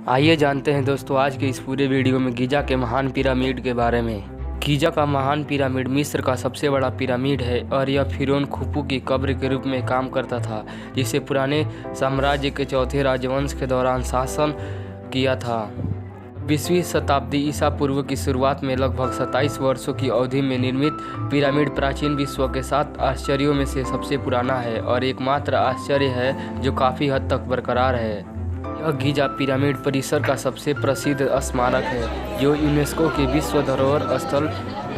आइए जानते हैं दोस्तों आज के इस पूरे वीडियो में गीजा के महान पिरामिड के बारे में। गीजा का महान पिरामिड मिस्र का सबसे बड़ा पिरामिड है और यह फिरौन खुफू की कब्र के रूप में काम करता था, जिसे पुराने साम्राज्य के चौथे राजवंश के दौरान शासन किया था। 20वीं शताब्दी ईसा पूर्व की शुरुआत में लगभग 27 वर्षों की अवधि में निर्मित पिरामिड प्राचीन विश्व के 7 आश्चर्यों में से सबसे पुराना है और एकमात्र आश्चर्य है जो काफ़ी हद तक बरकरार है। यह गीजा पिरामिड परिसर का सबसे प्रसिद्ध स्मारक है जो यूनेस्को के विश्व धरोहर स्थल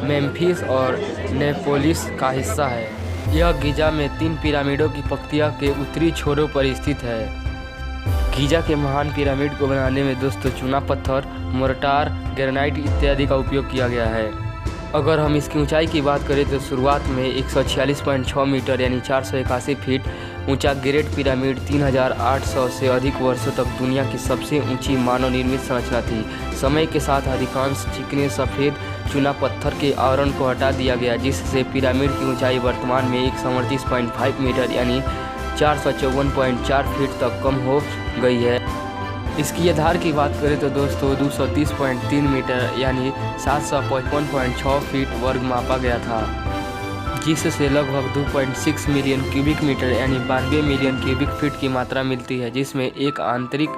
मेम्फिस और नेपोलिस का हिस्सा है। यह गीजा में 3 पिरामिडों की पंक्तियाँ के उत्तरी छोरों पर स्थित है। गीजा के महान पिरामिड को बनाने में दोस्तों चूना पत्थर, मोर्टार, ग्रेनाइट इत्यादि का उपयोग किया गया है। अगर हम इसकी ऊंचाई की बात करें तो शुरुआत में 146.6 मीटर यानी 481 फीट ऊंचा ग्रेट पिरामिड 3800 से अधिक वर्षों तक दुनिया की सबसे ऊंची मानव निर्मित संरचना थी। समय के साथ अधिकांश चिकने सफ़ेद चूना पत्थर के आवरण को हटा दिया गया, जिससे पिरामिड की ऊंचाई वर्तमान में 137.5 मीटर यानी 454.4 फीट तक कम हो गई है। इसकी आधार की बात करें तो दोस्तों 230.3 मीटर यानी 755.6 फीट वर्ग मापा गया था, जिससे लगभग 2.6 मिलियन क्यूबिक मीटर यानी 92 मिलियन क्यूबिक फीट की मात्रा मिलती है, जिसमें एक आंतरिक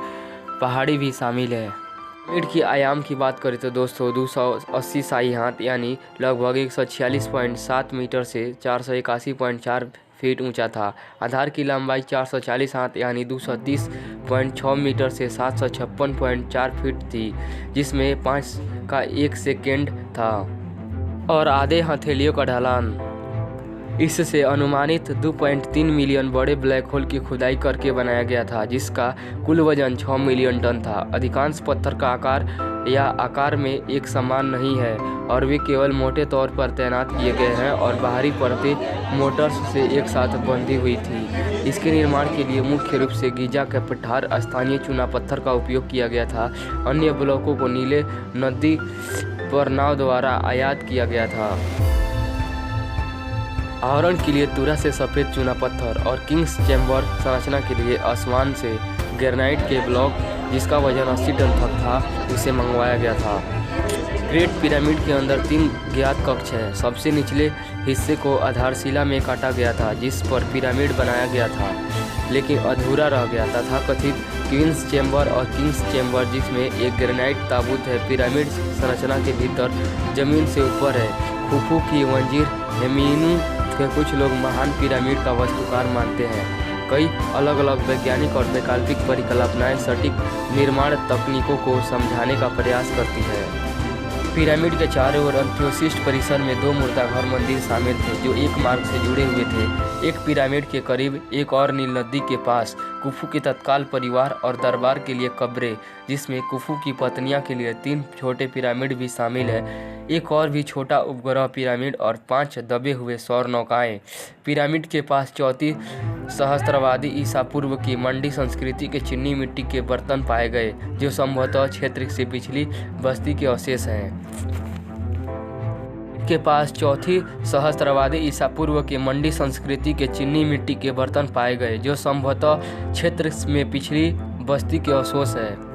पहाड़ी भी शामिल है। पिरामिड की आयाम की बात करें तो दोस्तों 280 शाही हाथ यानी लगभग 146.7 मीटर से 481.4 फीट ऊंचा था। आधार की लंबाई 440 हाथ यानी 230.6 मीटर से 756.4 फीट थी, जिसमें 5 का 1 सेकेंड था और आधे हथेलियों का ढलान। इससे अनुमानित 2.3 मिलियन बड़े ब्लैक होल की खुदाई करके बनाया गया था, जिसका कुल वजन 6 मिलियन टन था। अधिकांश पत्थर का आकार या आकार में एक समान नहीं है और वे केवल मोटे तौर पर तैनात किए गए हैं और बाहरी परतें मोटर्स से एक साथ बंधी हुई थी। इसके निर्माण के लिए मुख्य रूप से गीजा के पठार स्थानीय चूना पत्थर का उपयोग किया गया था। अन्य ब्लॉकों को नीले नदी पर नाव द्वारा आयात किया गया था। आवरण के लिए तुरा से सफ़ेद चूना पत्थर और किंग्स चैम्बर संरचना के लिए आसमान से ग्रेनाइट के ब्लॉक, जिसका वजन 80 टन तक था, उसे मंगवाया गया था। ग्रेट पिरामिड के अंदर 3 ज्ञात कक्ष हैं। सबसे निचले हिस्से को आधारशिला में काटा गया था, जिस पर पिरामिड बनाया गया था लेकिन अधूरा रह गया था, तथाकथित क्वींस चैम्बर और किंग्स चैम्बर, जिसमें एक ग्रेनाइट ताबूत है। पिरामिड संरचना के भीतर जमीन से ऊपर है। खुफू की वजीर हेमिनू के कुछ लोग महान पिरामिड का वास्तुकार मानते हैं। कई अलग अलग वैज्ञानिक और वैकल्पिक परिकल्पनाएं सटीक निर्माण तकनीकों को समझाने का प्रयास करती है। पिरामिड के चारों ओर अत्यवशिष्ट परिसर में 2 मुर्दाघर मंदिर शामिल थे जो एक मार्ग से जुड़े हुए थे। एक पिरामिड के करीब, एक और नील नदी के पास खुफू के तत्काल परिवार और दरबार के लिए कब्रें, जिसमें खुफू की पत्नियां के लिए 3 छोटे पिरामिड भी शामिल है। एक और भी छोटा उपग्रह पिरामिड और 5 दबे हुए सौर नौकाएं। पिरामिड के पास 34 सहस्त्राब्दी ईसा पूर्व की मंडी संस्कृति के चीनी मिट्टी के बर्तन पाए गए, जो संभवतः क्षेत्र से पिछली बस्ती के अवशेष हैं। के पास 4वीं सहस्त्राब्दी ईसा पूर्व के मंडी संस्कृति के चीनी मिट्टी के बर्तन पाए गए, जो संभवतः क्षेत्र में पिछली बस्ती के अवशेष है।